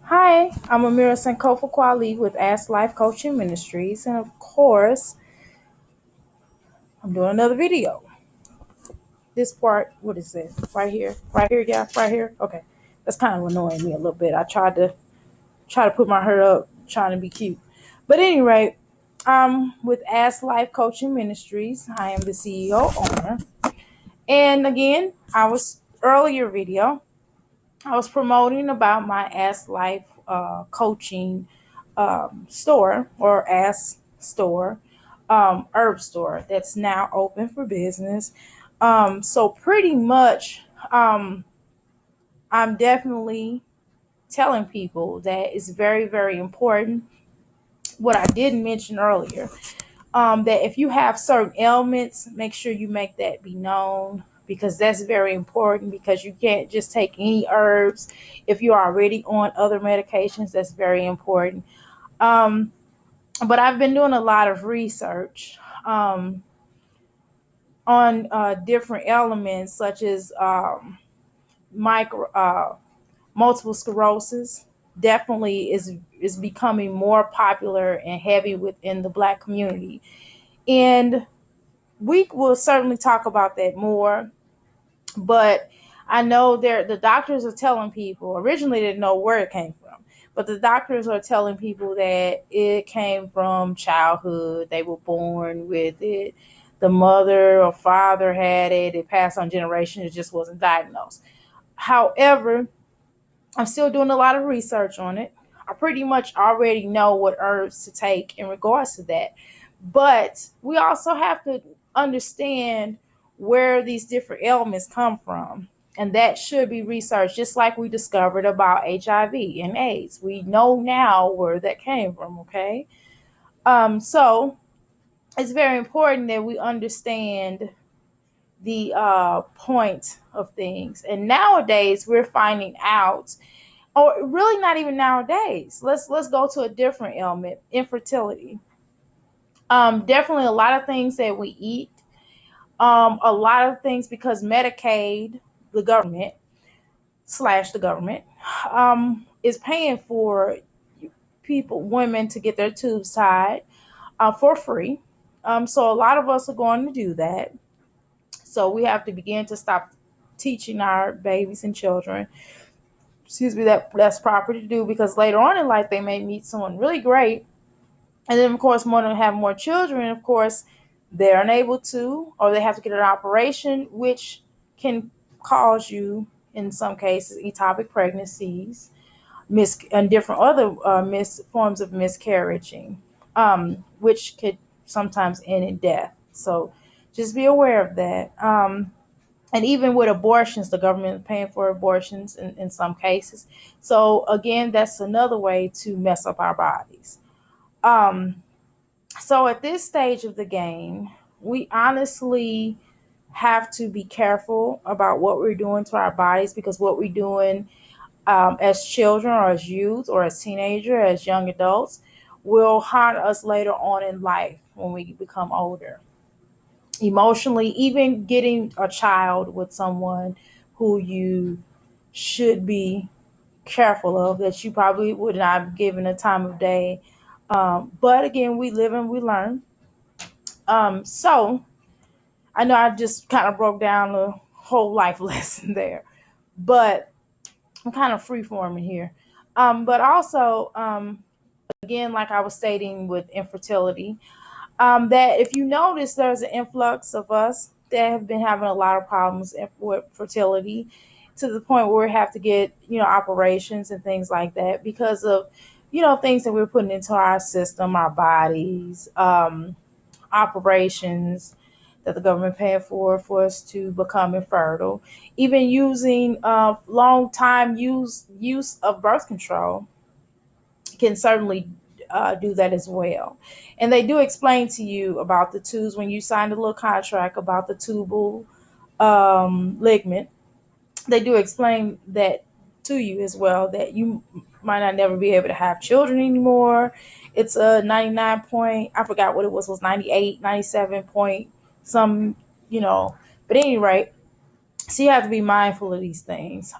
Hi, I'm Amira Sankofa Kwali with Ask Life Coaching Ministries, and of course, I'm doing another video. This part, what is it? Right here, yeah, right here. Okay, that's kind of annoying me a little bit. I tried to put my hair up, trying to be cute, but anyway, with Ask Life Coaching Ministries. I am the CEO owner, and again, I was earlier video. I was promoting about my Ask Life coaching store or Ask store, herb store that's now open for business. So pretty much, um, I'm definitely telling people that it's very, very important. What I didn't mention earlier, that if you have certain ailments, make sure you make that be known because that's very important because you can't just take any herbs if you're already on other medications. That's very important. Um, but I've been doing a lot of research on different elements such as micro multiple sclerosis. Definitely is becoming more popular and heavy within the Black community, and we will certainly talk about that more. But I know the doctors are telling people originally they didn't know where it came from, but the doctors are telling people that it came from childhood. They were born with it. The mother or father had it. It passed on generations. It just wasn't diagnosed. However, I'm still doing a lot of research on it. I pretty much already know what herbs to take in regards to that. But we also have to understand where these different ailments come from. And that should be researched, just like we discovered about HIV and AIDS. We know now where that came from, okay? So it's very important that we understand the point of things. And nowadays, we're finding out, or really not even nowadays. Let's go to a different ailment, infertility. Definitely a lot of things that we eat, a lot of things because Medicaid, the government slash the government, is paying for people, women, to get their tubes tied for free. So a lot of us are going to do that. So we have to begin to stop teaching our babies and children, excuse me, that's proper to do because later on in life they may meet someone really great, and then of course want to have more children. Of course, they're unable to, or they have to get an operation, which can cause you, in some cases, ectopic pregnancies, and different other forms of miscarriaging, which could sometimes end in death. So just be aware of that. And even with abortions, the government is paying for abortions in some cases. So again, that's another way to mess up our bodies. Um, so at this stage of the game, we honestly have to be careful about what we're doing to our bodies because what we're doing as children or as youth or as teenagers, as young adults, will haunt us later on in life when we become older. Emotionally, even getting a child with someone who you should be careful of, that you probably would not have given a time of day. But again, we live and we learn. So I know I just kind of broke down a whole life lesson there, but I'm kind of free forming here. But also, again, like I was stating with infertility, that if you notice, there's an influx of us that have been having a lot of problems with fertility to the point where we have to get, operations and things like that because of, things that we're putting into our system, our bodies, operations that the government paying for us to become infertile, even using long time use of birth control can certainly do that as well. And they do explain to you about the tubes when you sign the little contract about the tubal ligament. They do explain that to you as well, that you might not never be able to have children anymore. It's a 99 point, I forgot what it was 98, 97 point, some, but at any rate, so you have to be mindful of these things.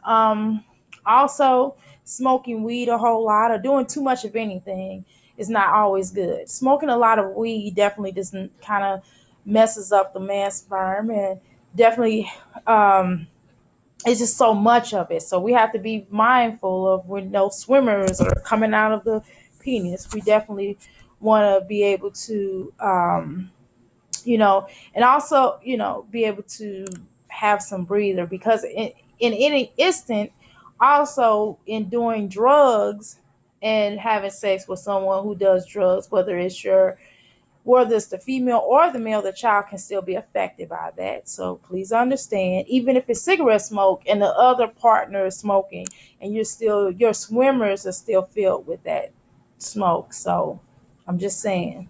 Also, smoking weed a whole lot or doing too much of anything is not always good. Smoking a lot of weed definitely doesn't kind of messes up the man's sperm, and definitely it's just so much of it. So we have to be mindful of when those swimmers are coming out of the penis. We definitely want to be able to and also, be able to have some breather, because in any instant, also in doing drugs and having sex with someone who does drugs, whether it's the female or the male, the child can still be affected by that. So please understand, even if it's cigarette smoke and the other partner is smoking, and your swimmers are still filled with that smoke. So I'm just saying.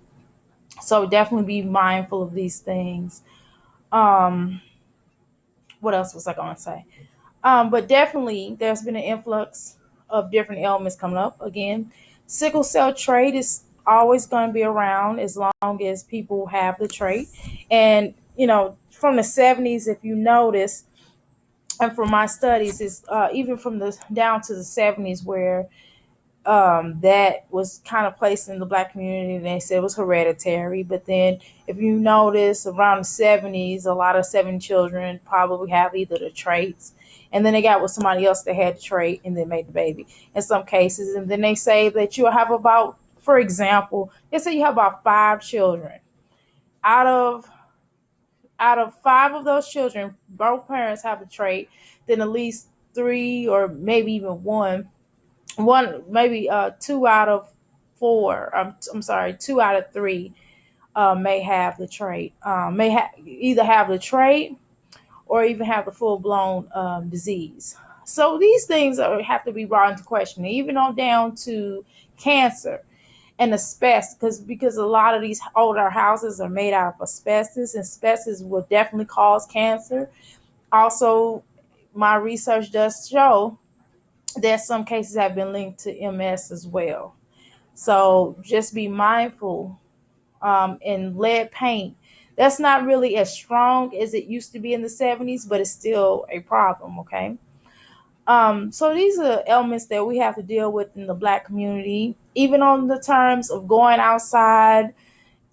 So definitely be mindful of these things. Um, what else was I going to say? But definitely, there's been an influx of different ailments coming up. Again, sickle cell trait is always going to be around as long as people have the trait. And from the 70s, if you notice, and from my studies, is even from the down to the 70s, where that was kind of placed in the black community, and they said it was hereditary. But then, if you notice, around the 70s, a lot of 7 children probably have either the traits, and then they got with somebody else that had the trait and then made the baby in some cases. And then they say that you have about, for example, they say you have about 5 children. Out of 5 of those children, both parents have the trait. Then at least three, or maybe even one maybe 2 out of 4, I'm sorry, 2 out of 3 may have the trait, either have the trait or even have the full-blown disease. So these things have to be brought into question, even on down to cancer and asbestos, because a lot of these older houses are made out of asbestos, and asbestos will definitely cause cancer. Also, my research does show that some cases have been linked to MS as well. So just be mindful. And lead paint, that's not really as strong as it used to be in the 70s, but it's still a problem. Okay. So these are elements that we have to deal with in the black community, even on the terms of going outside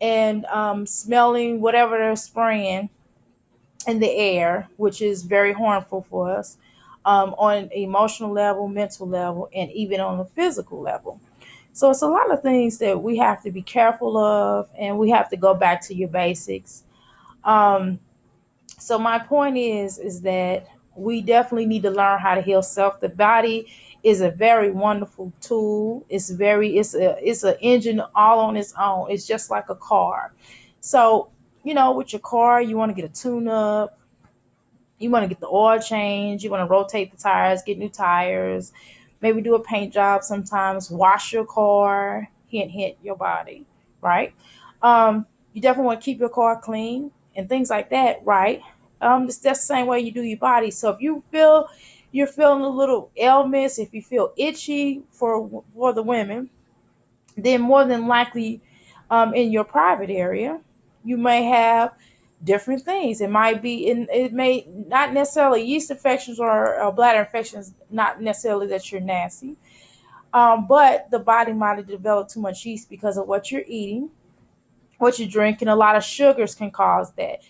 and smelling whatever they're spraying in the air, which is very harmful for us, on an emotional level, mental level, and even on a physical level. So it's a lot of things that we have to be careful of, and we have to go back to your basics. Um, so my point is that we definitely need to learn how to heal self. The body is a very wonderful tool. It's an engine all on its own. It's just like a car. So with your car, you want to get a tune up, you want to get the oil change, you want to rotate the tires, get new tires, maybe do a paint job sometimes, wash your car, hint, hint, your body, right? You definitely want to keep your car clean and things like that, right? That's the same way you do your body. So if you're feeling a little ailments, if you feel itchy for the women, then more than likely, in your private area, you may have different things. It may not necessarily yeast infections or bladder infections, not necessarily that you're nasty, but the body might have developed too much yeast because of what you're eating, what you're drinking. A lot of sugars can cause that,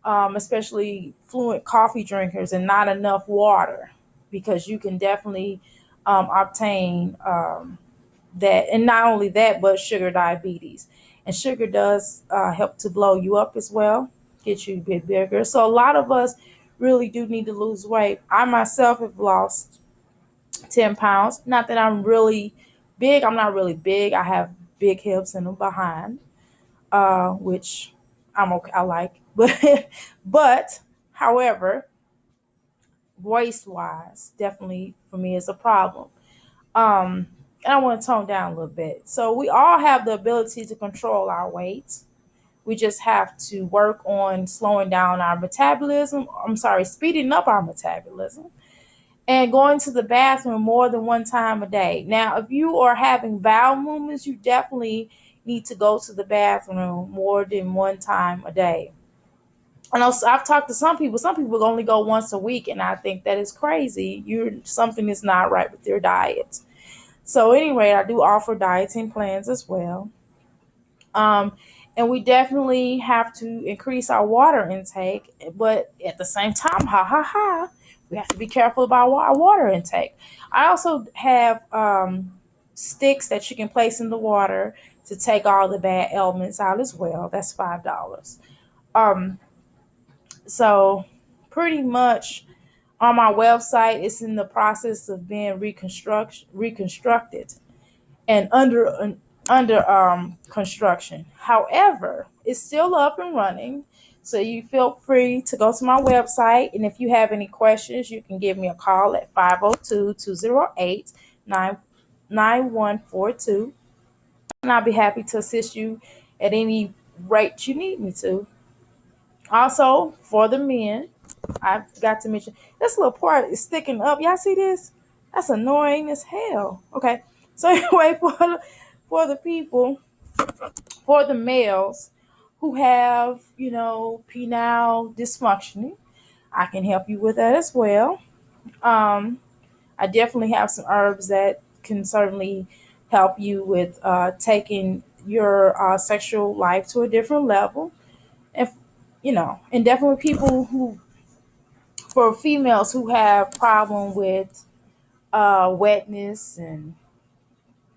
especially fluent coffee drinkers, and not enough water, because you can definitely obtain that. And not only that, but sugar diabetes. And sugar does help to blow you up as well, get you a bit bigger. So a lot of us really do need to lose weight. I myself have lost 10 pounds. Not that I'm really big. I'm not really big. I have big hips and a behind, which I'm okay. I like. But however, waist wise, definitely for me is a problem. And I want to tone down a little bit. So we all have the ability to control our weight. We just have to work on slowing down our metabolism. I'm sorry, speeding up our metabolism, and going to the bathroom more than one time a day. Now, if you are having bowel movements, you definitely need to go to the bathroom more than one time a day. I know I've talked to some people. Some people only go once a week, and I think that is crazy. You're something is not right with your diet. So anyway, I do offer dieting plans as well. Um, and we definitely have to increase our water intake, but at the same time, ha ha ha, we have to be careful about our water intake. I also have sticks that you can place in the water to take all the bad elements out as well. That's $5. Um, so pretty much on my website, it's in the process of being reconstructed and under construction. However, it's still up and running. So you feel free to go to my website, and if you have any questions, you can give me a call at 502-208-9142, and I'll be happy to assist you at any rate you need me to. Also, for the men, I forgot to mention this little part is sticking up. Y'all see this? That's annoying as hell. Okay. So anyway, for the people, for the males who have, penile dysfunctioning, I can help you with that as well. Um, I definitely have some herbs that can certainly help you with taking your sexual life to a different level. If and definitely people who, for females who have problem with wetness and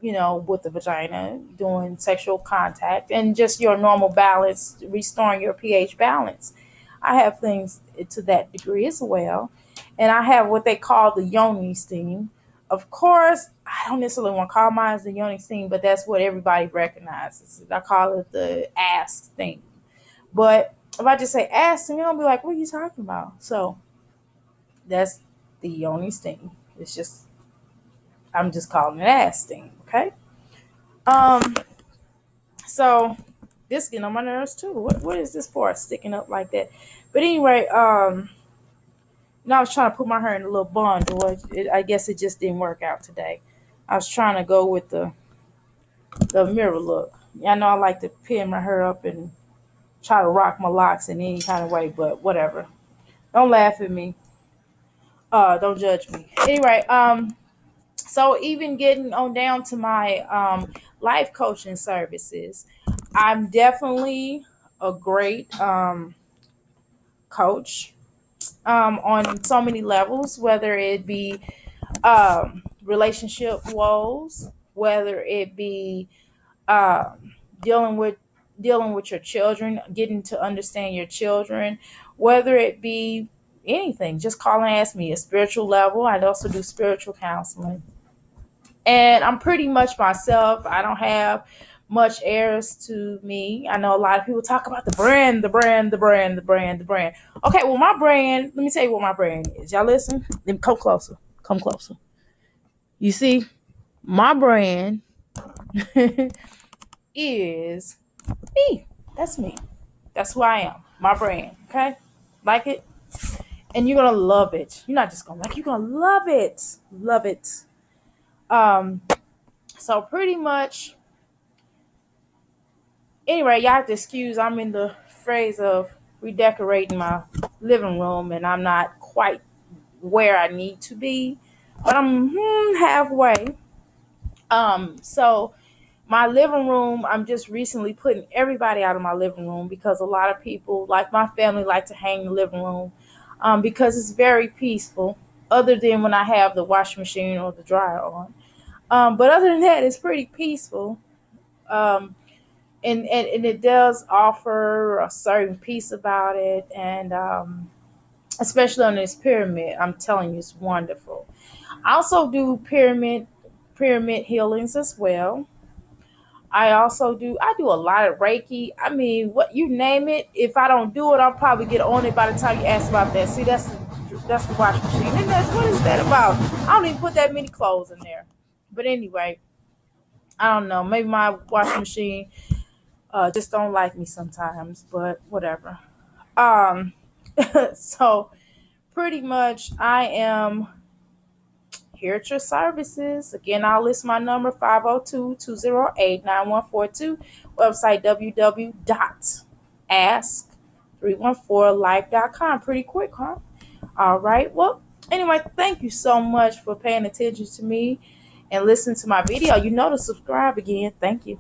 with the vagina doing sexual contact and just your normal balance, restoring your pH balance. I have things to that degree as well. And I have what they call the yoni steam. Of course, I don't necessarily want to call mine as the yoni steam, but that's what everybody recognizes. I call it the ass steam. But if I just say ass steam, you're going to be like, what are you talking about? So that's the yoni steam. It's just, I'm just calling it ass steam. Okay. Um, So this getting on my nerves too. What is this for? Sticking up like that. But anyway, I was trying to put my hair in a little bundle. I guess it just didn't work out today. I was trying to go with the mirror look. Yeah, I know I like to pin my hair up and try to rock my locks in any kind of way, but whatever. Don't laugh at me. Don't judge me. Anyway, so even getting on down to my life coaching services, I'm definitely a great coach on so many levels, whether it be relationship woes, whether it be um, dealing with dealing with your children, getting to understand your children, whether it be anything. Just call and ask me. A spiritual level. I also do spiritual counseling, and I'm pretty much myself. I don't have much heirs to me. I know a lot of people talk about the brand, the brand, the brand, the brand, the brand. Okay, well, my brand, let me tell you what my brand is. Y'all listen? Let me come closer. Come closer. You see, my brand is me. That's me. That's who I am. My brand. Okay? Like it? And you're gonna love it. You're not just gonna like it, you're gonna love it. Love it. Um, so pretty much anyway, y'all have to excuse. I'm in the phase of redecorating my living room, and I'm not quite where I need to be, but I'm halfway. So my living room, I'm just recently putting everybody out of my living room because a lot of people, like my family, like to hang in the living room because it's very peaceful. Other than when I have the washing machine or the dryer on, but other than that, it's pretty peaceful. Um, and it does offer a certain piece about it, and especially on this pyramid, I'm telling you, it's wonderful. I also do pyramid healings as well. I do a lot of Reiki. I mean, what you name it. If I don't do it, I'll probably get on it by the time you ask about that. See, that's the washing machine. And that's what is that about? I don't even put that many clothes in there. But anyway, I don't know. Maybe my washing machine just don't like me sometimes, but whatever. Um, so pretty much I am here at your services. Again, I'll list my number 502-208-9142. Website www.ask 314life.com. Pretty quick, huh? All right. Well, anyway, thank you so much for paying attention to me and listening to my video. You know to subscribe again. Thank you.